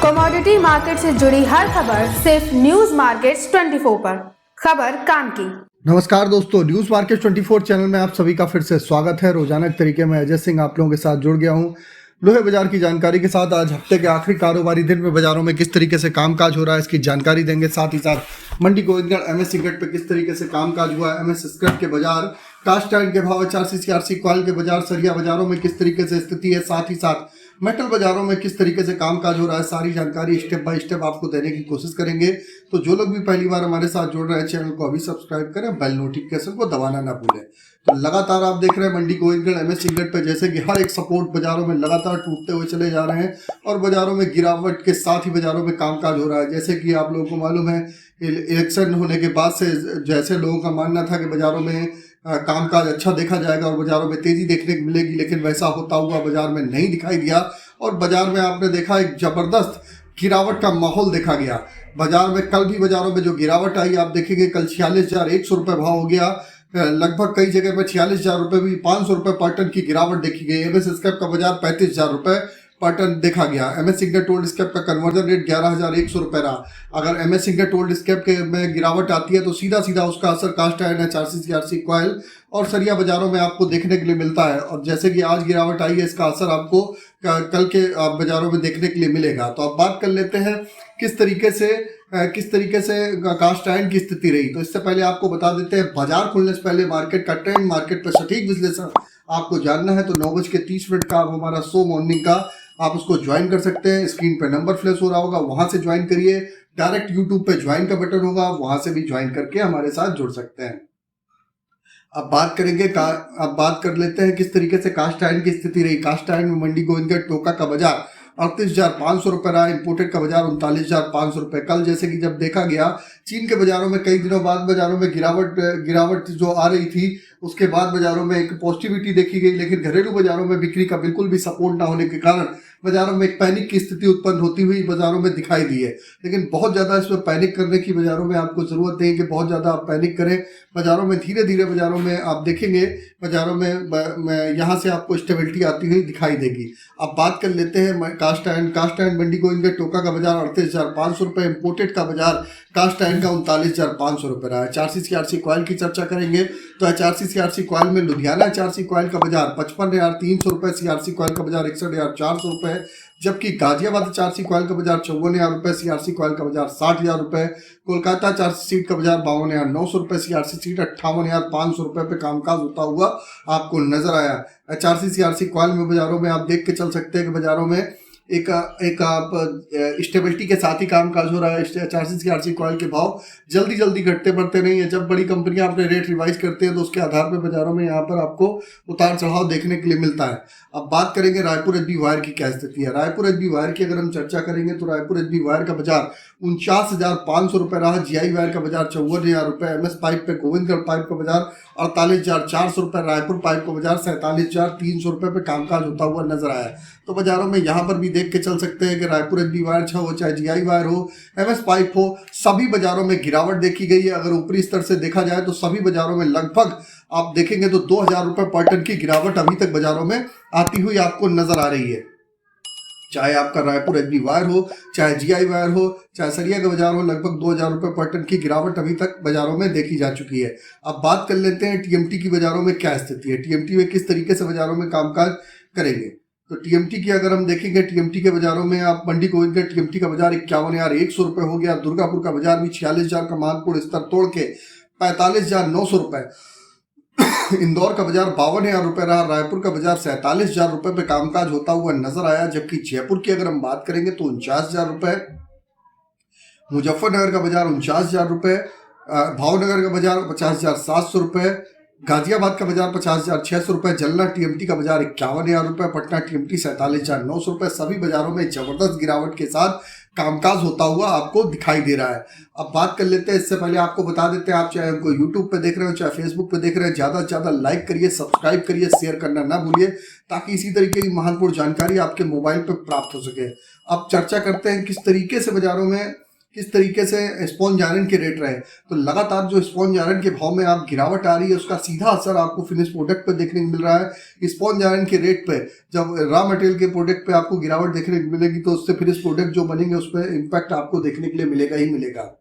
Commodity market से जुड़ी हर खबर सिर्फ न्यूज मार्केट्स 24 पर। खबर काम की। नमस्कार दोस्तों, न्यूज मार्केट 24 चैनल में आप सभी का फिर से स्वागत है। रोजाना के तरीके में अजय सिंह आप लोगों के साथ जुड़ गया हूं लोहे बाजार की जानकारी के साथ। आज हफ्ते के आखिरी कारोबारी दिन में बाजारों में किस तरीके से कामकाज हो रहा है इसकी जानकारी देंगे। साथ ही साथ मंडी गोविंदगढ़ एमएस सिगरेट पे किस तरीके से कामकाज हुआ है, एमएस स्क्रैप के बाजार, कास्ट आयरन के भाव, 4CC RC कॉइल के बाजार, सरिया बाजारों में किस तरीके से स्थिति है, साथ ही साथ मेटल बाजारों में किस तरीके से कामकाज हो रहा है, सारी जानकारी स्टेप बाय स्टेप आपको देने की कोशिश करेंगे। तो जो लोग भी पहली बार हमारे साथ जुड़ रहे हैं, चैनल को अभी सब्सक्राइब करें, बेल नोटिफिकेशन को दबाना ना भूलें। तो लगातार आप देख रहे हैं मंडी गोविंदगढ़ एमएस सिगरेट पे जैसे कि हर एक सपोर्ट बाजारों में लगातार टूटते हुए चले जा रहे हैं और बाजारों में गिरावट के साथ ही बाजारों में कामकाज हो रहा है। जैसे कि आप लोगों को मालूम है, इलेक्शन होने के बाद से जैसे लोगों का मानना था कि बाजारों में कामकाज अच्छा देखा जाएगा और बाजारों में तेजी देखने को मिलेगी, लेकिन वैसा होता हुआ बाजार में नहीं दिखाई दिया और बाजार में आपने देखा एक जबरदस्त गिरावट का माहौल देखा गया। बाजार में कल भी बाजारों में जो गिरावट आई आप देखेंगे, कल 46,100 रुपये भाव हो गया। लगभग कई जगह पर 46,000 रुपये भी 500 रुपये पर टन की गिरावट देखी गई। एमएस स्क्रैप का बाजार 35,000 रुपये पर टन देखा गया। एमएस सिगरेट ओल्ड स्क्रैप का कन्वर्जन रेट 11,100 रुपये रहा। अगर एमएस सिगरेट ओल्ड स्क्रैप के में गिरावट आती है तो सीधा सीधा उसका असर कास्ट आयरन है, 4CC RC कॉइल और सरिया बाजारों में आपको देखने के लिए मिलता है। और जैसे कि आज गिरावट आई है, इसका असर आपको कल के बाजारों में देखने के लिए मिलेगा। तो अब बात कर लेते हैं किस तरीके से कास्ट आयरन की स्थिति रही। तो इससे पहले आपको बता देते हैं बाजार खुलने से पहले मार्केट का ट्रेंड, मार्केट पर सटीक विश्लेषण आपको जानना है तो 9:30 का हमारा शो मॉर्निंग का आप उसको ज्वाइन कर सकते हैं। स्क्रीन पे नंबर फ्लैश हो रहा होगा, वहां से ज्वाइन करिए। डायरेक्ट यूट्यूब पे ज्वाइन का बटन होगा, वहां से भी ज्वाइन करके हमारे साथ जुड़ सकते हैं। अब बात कर लेते हैं किस तरीके से कास्ट आयरन की स्थिति रही। कास्ट आयरन में मंडी गोविंदगढ़ टोका का बाजार 38,500 रुपये रहा। इंपोर्टेड का बाजार 39,500 रुपये। कल जैसे कि जब देखा गया चीन के बाजारों में कई दिनों बाद बाजारों में गिरावट जो आ रही थी, उसके बाद बाजारों में एक पॉजिटिविटी देखी गई, लेकिन घरेलू बाजारों में बिक्री का बिल्कुल भी सपोर्ट ना होने के कारण बाजारों में एक पैनिक की स्थिति उत्पन्न होती हुई बाजारों में दिखाई दी है। लेकिन बहुत ज़्यादा इसमें पैनिक करने की बाजारों में आपको ज़रूरत नहीं कि बहुत ज़्यादा आप पैनिक करें। बाजारों में धीरे धीरे बाजारों में आप देखेंगे बाजारों में यहाँ से आपको स्टेबिलिटी आती हुई दिखाई देगी। अब बात कर लेते हैं कास्ट आयरन मंडी गोविंदगढ़ टोका का बाजार 38,500 रुपये। इंपोर्टेड का बाजार कास्ट आयरन का 39,500 रुपये रहा है। 4CC RC कॉइल की चर्चा करेंगे तो 4CC RC कॉइल में लुधियाना 4C कॉइल का बाजार 55,300 रुपये, CRC कॉइल का बाजार 61,400 रुपये, जबकि गाजियाबाद 4C कॉइल का बाजार 54,000 रुपये, CRC कॉइल का बाजार 60,000 रुपये, कोलकाता 4C सीट का बाजार 52,900 रुपये, CRC सीट 58,500 रुपये पे कामकाज होता हुआ आपको नजर आया। 4CC RC कॉइल में बाजारों में आप देख के चल सकते हैं कि बाजारों में एक आप स्टेबिलिटी के साथ ही कामकाज हो रहा है। 4CC RC कॉइल के भाव जल्दी घटते बढ़ते नहीं है। जब बड़ी कंपनियां अपने रेट रिवाइज करते हैं तो उसके आधार पर बाजारों में यहाँ पर आपको उतार चढ़ाव देखने के लिए मिलता है। अब बात करेंगे रायपुर HB वायर की क्या स्थिति है। रायपुर HB वायर की अगर हम चर्चा करेंगे तो रायपुर HB वायर का बाजार 49,500 रुपये रहा। GI वायर का बाजार 54,000 रुपये। MS पाइप पे गोविंदगढ़ पाइप का बाजार 48,400 रुपये। रायपुर पाइप का बाजार 47,300 रुपये पे कामकाज होता हुआ नजर आया। तो बाजारों में यहाँ पर भी देख के चल सकते हैं कि रायपुर HB वायर हो, चाहे GI वायर हो, MS पाइप हो, सभी बाजारों में गिरावट देखी गई है। अगर ऊपरी स्तर से देखा जाए तो सभी बाजारों में लगभग आप देखेंगे तो 2,000 रुपये पर टन की गिरावट अभी तक बाजारों में आती हुई आपको नजर आ रही है। चाहे आपका रायपुर HB वायर हो, चाहे GI वायर हो, चाहे सरिया का बाजार हो, लगभग 2,000 रुपये पर टन की गिरावट अभी तक बाजारों में देखी जा चुकी है। अब बात कर लेते हैं TMT की बाजारों में क्या स्थिति है। TMT में किस तरीके से बाजारों में कामकाज करेंगे। तो TMT की अगर हम देखेंगे, TMT के बाजारों में आप मंडी गोविंदगढ़ TMT का बाजार 51,100 रुपये हो गया। दुर्गापुर का बाजार भी 46,000 का मानपुर स्तर तोड़ के 45,900 रुपये। इंदौर का बाजार 52,000 रुपये रहा। रायपुर का बाजार 47,000 रुपये पे कामकाज होता हुआ नजर आया। जबकि जयपुर की अगर हम बात करेंगे तो 49,000 रुपये। मुजफ्फरनगर का बाजार 49,000 रुपये। भावनगर का बाजार 50,700 रुपये। गाजियाबाद का बाजार 50,600 रुपये। जलना TMT का बाजार 51,000 रुपये। पटना TMT 47,900 रुपये। सभी बाजारों में जबरदस्त गिरावट के साथ कामकाज होता हुआ आपको दिखाई दे रहा है। अब बात कर लेते हैं, इससे पहले आपको बता देते हैं, आप चाहे हमको यूट्यूब पे देख रहे हो चाहे फेसबुक पे देख रहे हैं, ज़्यादा से ज़्यादा लाइक करिए, सब्सक्राइब करिए, शेयर करना ना भूलिए ताकि इसी तरीके की महत्वपूर्ण जानकारी आपके मोबाइल पर प्राप्त हो सके। अब चर्चा करते हैं किस तरीके से बाजारों में किस तरीके से स्पॉन्ज आयरन के रेट रहे। तो लगातार जो स्पॉन्ज आयरन के भाव में आप गिरावट आ रही है, उसका सीधा असर आपको फिनिश प्रोडक्ट पे देखने को मिल रहा है। स्पॉन्ज आयरन के रेट पे जब रॉ मटेरियल के प्रोडक्ट पे आपको गिरावट देखने को मिलेगी तो उससे फिनिश प्रोडक्ट जो बनेंगे उस पर इम्पैक्ट आपको देखने के लिए मिलेगा ही मिलेगा।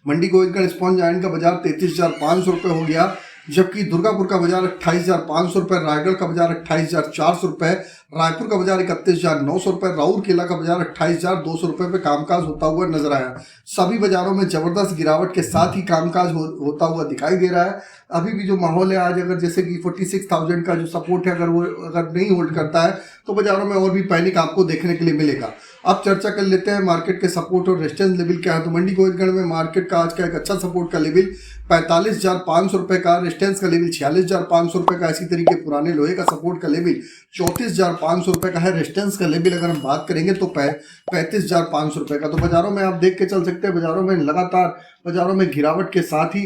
मंडी गोविंदगढ़ स्पॉन्ज आयरन का बाजार 33,500 रुपये हो गया, जबकि दुर्गापुर का बाजार 28,500 रुपये, रायगढ़ का बाजार 28,400 रुपये, रायपुर का बाजार 31,900 रुपये, राउरकेला का बाजार 28,200 रुपये पे कामकाज होता हुआ नजर आया। सभी बाजारों में जबरदस्त गिरावट के साथ ही कामकाज होता हुआ दिखाई दे रहा है। अभी भी जो माहौल है आज, अगर जैसे कि 46,000 का जो सपोर्ट है अगर नहीं होल्ड करता है तो बाजारों में और भी पैनिक आपको देखने के लिए मिलेगा। अब चर्चा कर लेते हैं मार्केट के सपोर्ट और रेजिस्टेंस लेवल क्या है। तो मंडी गोविंदगढ़ में मार्केट का आज का एक अच्छा सपोर्ट का लेवल 45,500 रुपये का, रेजिस्टेंस का लेवल 46,500 रुपये का, इसी तरीके पुराने लोहे का सपोर्ट का लेवल 34,500 रुपये का है। रेजिस्टेंस का लेवल अगर हम बात करेंगे तो 35,500 रुपये का। तो बाजारों में आप देख के चल सकते हैं, बाजारों में लगातार बाजारों में गिरावट के साथ ही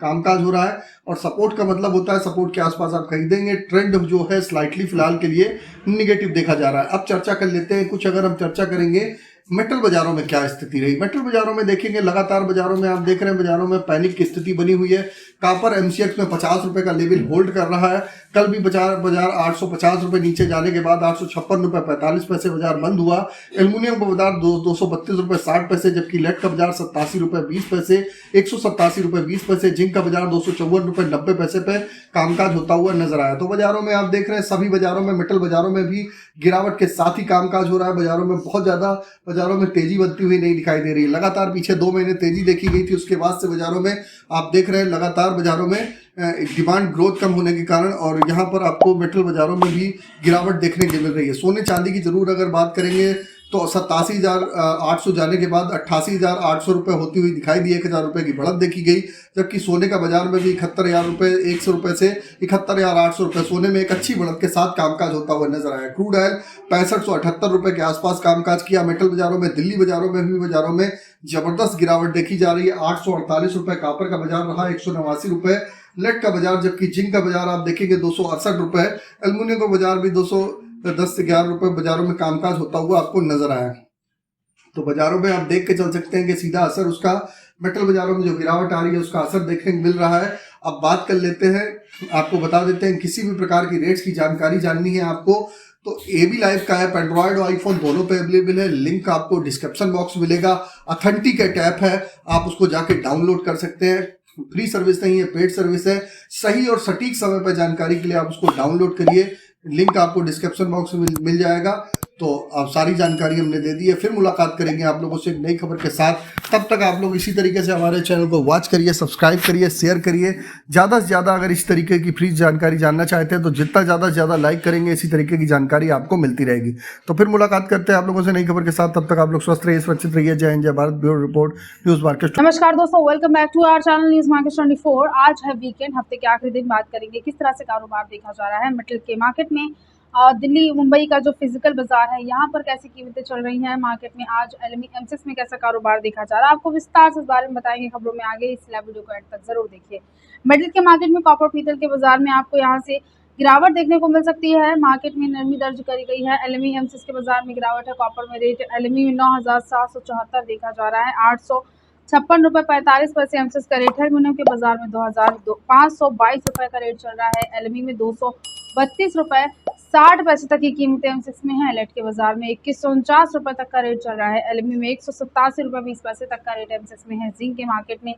कामकाज हो रहा है और सपोर्ट का मतलब होता है सपोर्ट के आसपास आप खरीदेंगे। ट्रेंड जो है स्लाइटली फिलहाल के लिए निगेटिव देखा जा रहा है। अब चर्चा कर लेते हैं कुछ, अगर हम चर्चा करेंगे मेटल बाजारों में क्या स्थिति रही। मेटल बाजारों में देखेंगे लगातार बाजारों में आप देख रहे हैं बाजारों में पैनिक की स्थिति बनी हुई है। कापर एमसीएक्स में 50 रुपये का लेवल होल्ड कर रहा है। कल भी बाजार 850 रुपये नीचे जाने के बाद 856 रुपये 45 पैसे बाजार बंद हुआ। एल्युमिनियम का बाजार 232 रुपये 60 पैसे, जबकि लेड का बाजार 87 रुपये 20 पैसे, 187 रुपये 20 पैसे, जिंक का बाजार 254 रुपये 90 पैसे पे कामकाज होता हुआ नजर आया। तो बाजारों में आप देख रहे हैं सभी बाजारों में, मेटल बाजारों में भी गिरावट के साथ ही कामकाज हो रहा है। बाजारों में बहुत ज्यादा बाजारों में तेजी बनती हुई नहीं दिखाई दे रही है। लगातार पीछे 2 महीने तेजी देखी गई थी, उसके बाद से बाजारों में आप देख रहे हैं लगातार बाजारों में डिमांड ग्रोथ कम होने के कारण और यहाँ पर आपको मेटल बाजारों में भी गिरावट देखने को मिल रही है। सोने चांदी की जरूर अगर बात करेंगे तो 87,800 जाने के बाद 88,800 रुपये होती हुई दिखाई दी, 1,000 रुपये की बढ़त देखी गई। जबकि सोने का बाजार में भी 71,000 रुपये 100 रुपये से 71,800 रुपये सोने में एक अच्छी बढ़त के साथ कामकाज होता हुआ नजर आया। क्रूड ऑयल 6578 रुपये के आसपास कामकाज किया। मेटल बाजारों में दिल्ली बाजारों में भी बाजारों में जबरदस्त गिरावट देखी जा रही है। 848 रुपये कापर का बाजार रहा, 189 रुपये लेड का बाजार, जबकि जिंक का बाजार आप देखेंगे 268 रुपये, एल्युमिनियम का बाजार भी 210 से 11 रुपये बाजारों में कामकाज होता हुआ आपको नजर आया। तो बाजारों में आप देख के चल सकते हैं कि सीधा असर उसका मेटल बाजारों में जो गिरावट आ रही है उसका असर देखने को मिल रहा है। अब बात कर लेते हैं, आपको बता देते हैं किसी भी प्रकार की रेट्स की जानकारी जाननी है आपको तो एबी लाइव का ऐप एंड्रॉयड और आईफोन दोनों पे अवेलेबल है। लिंक आपको डिस्क्रिप्शन बॉक्स मिलेगा। ऑथेंटिकेट ऐप है, आप उसको जाके डाउनलोड कर सकते हैं। फ्री सर्विस नहीं है, पेड सर्विस है। सही और सटीक समय पर जानकारी के लिए आप उसको डाउनलोड करिए। लिंक आपको डिस्क्रिप्शन बॉक्स में मिल जाएगा। तो अब सारी जानकारी हमने दे दी है। फिर मुलाकात करेंगे आप लोगों से एक नई खबर के साथ। तब तक आप लोग इसी तरीके से हमारे चैनल को वॉच करिए, सब्सक्राइब करिए, शेयर करिए। ज़्यादा से ज़्यादा अगर इस तरीके की फ्री जानकारी जानना चाहते हैं तो जितना ज़्यादा से ज़्यादा लाइक करेंगे इसी तरीके की जानकारी आपको मिलती रहेगी। तो फिर मुलाकात करते हैं आप लोगों से नई खबर के साथ। तब तक आप लोग स्वस्थ रहिए, सुरक्षित रहिए। जय हिंद, जय Bharat. Bureau report, news market. नमस्कार दोस्तों, welcome back to our channel news market 24। आज है वीकेंड, हफ्ते के आखिरी दिन। बात करेंगे किस तरह से कारोबार देखा जा रहा है मेटल के मार्केट में। दिल्ली मुंबई का जो फिजिकल बाजार है यहाँ पर कैसी कीमतें चल रही हैं मार्केट में। आज एलएमई एमसीएक्स में कैसा कारोबार देखा जा रहा है, आपको विस्तार से इस बारे में बताएंगे खबरों में आगे, इसलिए वीडियो को एंड तक जरूर देखिए। मेटल के मार्केट में कॉपर पीतल के बाजार में आपको यहाँ से गिरावट देखने को मिल सकती है। मार्केट में नरमी दर्ज करी गई है। एलएमई एमसीएक्स के बाजार में गिरावट है। कॉपर में रेट एलएमई में 9,774 देखा जा रहा है, 856 रुपये 45 पैसे एमसीएक्स का रेट है। एल्युमिनियम के बाजार में 2,522 रुपये का रेट चल रहा है। एलएमई में 232 रुपये 60 पैसे तक की कीमतें एमसीएक्स में है। लेड के बाजार में 2149 रुपये तक का रेट चल रहा है। एलएमई में 187 रुपये 20 पैसे तक का रेट एमसीएक्स में है। जिंक के मार्केट में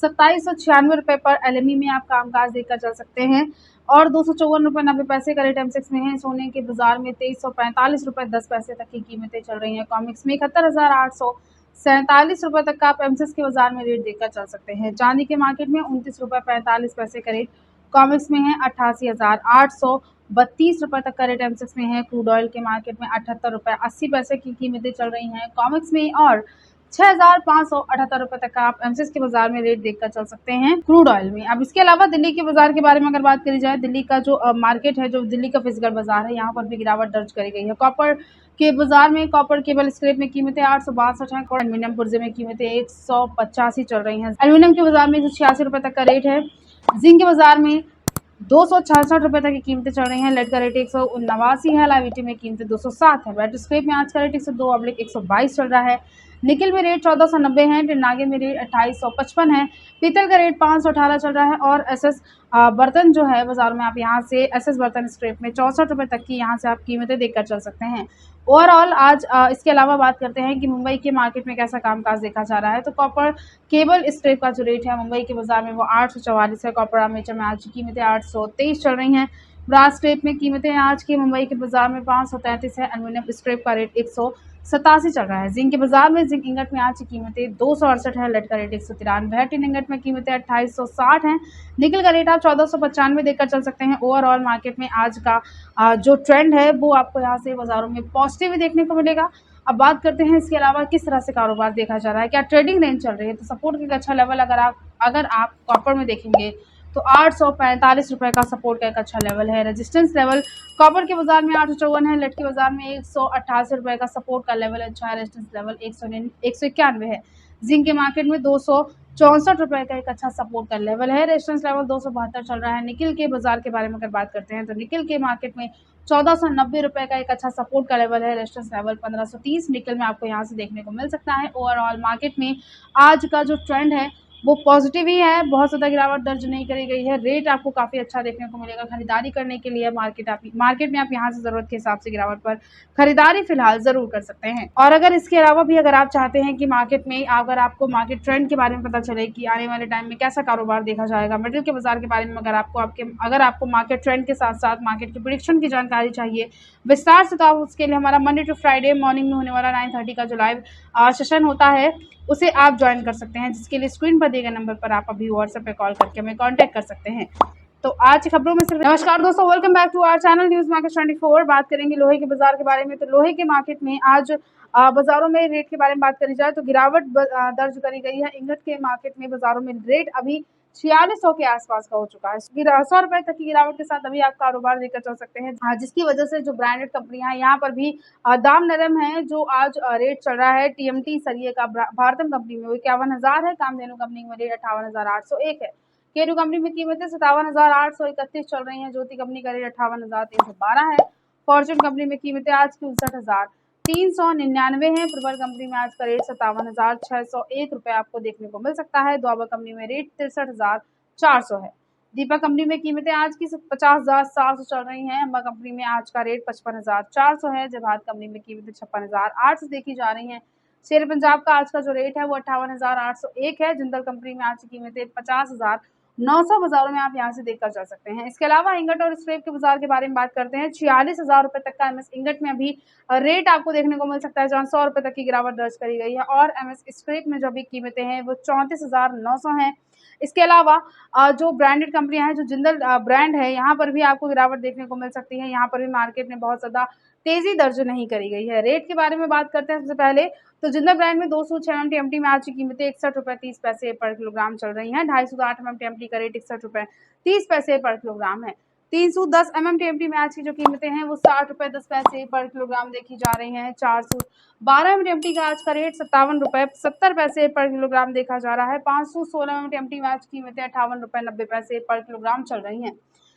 2796 रुपये पर एलएमई में आप कामकाज देखकर चल सकते हैं और 254 रुपये 90 पैसे का रेट एमसीएक्स में है। सोने के बाजार में 2345 रुपये 10 पैसे तक की कीमतें चल रही हैं। कॉमिक्स में 71,847 रुपये तक का आप एमसीएक्स के बाजार में रेट देखकर चल सकते हैं। चांदी के मार्केट में 29 रुपये 45 पैसे का रेट कॉमिक्स में है। 88,832 रुपये तक का रेट एमसीएक्स में है। क्रूड ऑयल के मार्केट में 78 रुपये 80 पैसे की कीमतें चल रही हैं कॉमिक्स में और 6,578 रुपये तक का आप एमसीएक्स के बाजार में रेट देखकर चल सकते हैं क्रूड ऑयल में। अब इसके अलावा दिल्ली के बाजार के बारे में अगर बात करी जाए, दिल्ली का जो मार्केट है, जो दिल्ली का फिजिकल बाजार है, यहाँ पर भी गिरावट दर्ज करी गई है। कॉपर के बाजार में कॉपर केबल स्क्रैप में कीमतें 862 है। एल्युमिनियम पुर्जे में कीमतें 185 चल रही हैं। एल्युमिनियम के बाजार में 186 रुपये तक का रेट है। जिंक के बाजार में 266 रुपये तक की कीमतें चल रही हैं। लेड का रेट 189 है। लाइविटी में कीमतें 207 है। बैटरी स्क्रैप में आज का रेट 102/122 चल रहा है। निकिल में रेट 1490 है, नागिन में रेट 2855 है, पीतल का रेट 518 चल रहा है और एसएस बर्तन जो है बाजार में आप यहाँ से एसएस बर्तन स्क्रैप में 64 रुपये तक की यहाँ से आप कीमतें देखकर चल सकते हैं। ओवरऑल आज इसके अलावा बात करते हैं कि मुंबई के मार्केट में कैसा कामकाज देखा जा रहा है। तो कॉपर केबल स्क्रैप का जो रेट है मुंबई के बाजार में वो 844 है। कॉपर आर्मेचर में आज की कीमतें 823 चल रही हैं। ब्रास स्क्रैप में कीमतें आज की मुंबई के बाजार में 533 है। एल्युमिनियम स्क्रैप का रेट 187 चल रहा है। जिंक के बाजार में जिंक इंगट में आज की कीमतें 268 है। लेड का रेट 193 है। टिन इंगट में कीमतें 2860 हैं। निकल का रेट आप 1495 देखकर चल सकते हैं। ओवरऑल मार्केट में आज का जो ट्रेंड है वो आपको यहाँ से बाजारों में पॉजिटिव ही देखने को मिलेगा। अब बात करते हैं इसके अलावा किस तरह से कारोबार देखा जा रहा है, क्या ट्रेडिंग रेंज चल रही है। तो सपोर्ट का एक अच्छा लेवल अगर आप कॉपर में देखेंगे तो 845 रुपये का सपोर्ट का एक अच्छा लेवल है। रेजिस्टेंस लेवल कॉपर के बाजार में 854 है। लेड के बाजार में 188 रुपये का सपोर्ट का लेवल अच्छा है। रेजिस्टेंस लेवल 191 है। जिंक के मार्केट में 264 रुपये का एक अच्छा सपोर्ट का लेवल है। रेजिस्टेंस लेवल 272 चल रहा है। निकिल के बाजार के बारे में अगर बात करते हैं तो निकिल के मार्केट में 1490 रुपये का एक अच्छा सपोर्ट का लेवल है। रेजिस्टेंस लेवल 1530 निकल में आपको यहाँ से देखने को मिल सकता है। ओवरऑल मार्केट में आज का जो ट्रेंड है वो पॉजिटिव ही है, बहुत ज़्यादा गिरावट दर्ज नहीं करी गई है। रेट आपको काफ़ी अच्छा देखने को मिलेगा खरीदारी करने के लिए। मार्केट में आप यहाँ से ज़रूरत के हिसाब से गिरावट पर खरीदारी फिलहाल ज़रूर कर सकते हैं। और अगर इसके अलावा भी अगर आप चाहते हैं कि मार्केट में अगर आपको मार्केट ट्रेंड के बारे में पता चले कि आने वाले टाइम में कैसा कारोबार देखा जाएगा, मेटल के बाजार के बारे में अगर आपको मार्केट ट्रेंड के साथ साथ मार्केट की प्रेडिक्शन की जानकारी चाहिए विस्तार से, तो आप उसके लिए हमारा मंडे टू फ्राइडे मॉर्निंग में होने वाला 9:30 का जो लाइव सेशन होता है उसे आप ज्वाइन कर सकते हैं, जिसके लिए स्क्रीन पर दिए गए नंबर पर आप अभी व्हाट्सएप पे कॉल करके हमें कांटेक्ट कर सकते हैं। तो आज की खबरों में सिर्फ नमस्कार दोस्तों, welcome back to our channel news market 24। बात करेंगे लोहे के बाजार के बारे में। तो लोहे के मार्केट में आज बाजारों में रेट के बारे में बात करी जाए तो गिरावट दर्ज करी गई है। इंगट के मार्केट में बाजारों में रेट अभी 4600 के आसपास का हो चुका है। 100 रुपए तक की गिरावट के साथ अभी आप कारोबार लेकर चल सकते हैं, जिसकी वजह से जो ब्रांडेड कंपनियां हैं यहाँ पर भी दाम नरम है। जो आज रेट चल रहा है टीएमटी सरिये का भारतम कंपनी में वो 51,000 है। कामधेनु कंपनी में रेट 58,801 है। केरू कंपनी में कीमतें 57,831 चल रही है। ज्योति कंपनी का रेट 58,312 है। फॉर्चून कंपनी में कीमतें आज की 59,399 है। प्रबल कंपनी में आज का रेट 57,601 रुपये आपको देखने को मिल सकता है। द्वाबा कंपनी में रेट 63,400 है। दीपक कंपनी में कीमतें आज की 50,700 चल रही हैं। अम्बा कंपनी में आज का रेट 55,400 है। जवाहर कंपनी में कीमतें 56,800 देखी जा रही हैं। शेर पंजाब का आज का जो रेट है वो 58,801 है। जिंदल कंपनी में आज की कीमतें 50,900 बाजारों में आप यहाँ से देखकर जा सकते हैं। इसके अलावा इंगट और स्क्रैप के बाजार के बारे में बात करते हैं। 46,000 रुपए तक का एमएस इंगट में अभी रेट आपको देखने को मिल सकता है, जहाँ 100 रुपए तक की गिरावट दर्ज करी गई है। और एमएस स्क्रैप में जो अभी कीमतें हैं वो 34,900 हैं। इसके अलावा जो ब्रांडेड कंपनियां हैं, जो जिंदल ब्रांड है, यहाँ पर भी आपको गिरावट देखने को मिल सकती है। यहाँ पर भी मार्केट में बहुत ज़्यादा तेजी दर्ज नहीं करी गई है। रेट के बारे में बात करते हैं सबसे पहले तो जिंदल ब्रांड में 206 एमएमटी में आज की कीमतें 61 रुपये 30 पैसे पर किलोग्राम चल रही हैं। 250 एमएमटी का रेट 61 रुपये 30 पैसे पर किलोग्राम है। 310 एमएमटी में आज की जो कीमतें हैं वो 60 रुपये 10 पैसे पर किलोग्राम देखी जा रही हैं। 412 एमएमटी का आज का रेट 57 रुपये 70 पैसे पर किलोग्राम देखा जा रहा है। 516 एमएमटी में आज की कीमतें 58 रुपये 90 पैसे पर किलोग्राम चल रही हैं।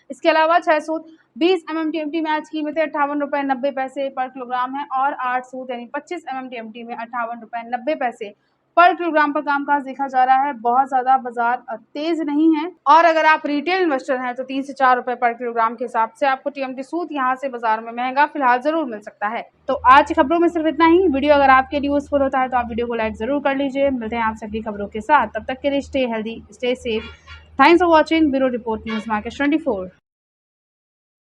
इसके अलावा 620 एमएमटी में आज कीमतें 58 रुपये 90 पैसे पर किलोग्राम है। और 800 यानी 25 एमएमटी में 58 रुपये 90 पैसे पर किलोग्राम पर कामकाज देखा जा रहा है। बहुत ज्यादा बाजार तेज नहीं है। और अगर आप रिटेल इन्वेस्टर हैं तो 3 से 4 रुपए पर किलोग्राम के हिसाब से आपको टीएमटी सूत यहाँ से बाजार में महंगा फिलहाल जरूर मिल सकता है। तो आज की खबरों में सिर्फ इतना ही। वीडियो अगर आपके लिए यूजफुल होता है तो आप वीडियो को लाइक जरूर कर लीजिए। मिलते हैं आपसे अगली खबरों के साथ, तब तक के लिए stay healthy, stay safe. Thanks for watching. Bureau report news market 24।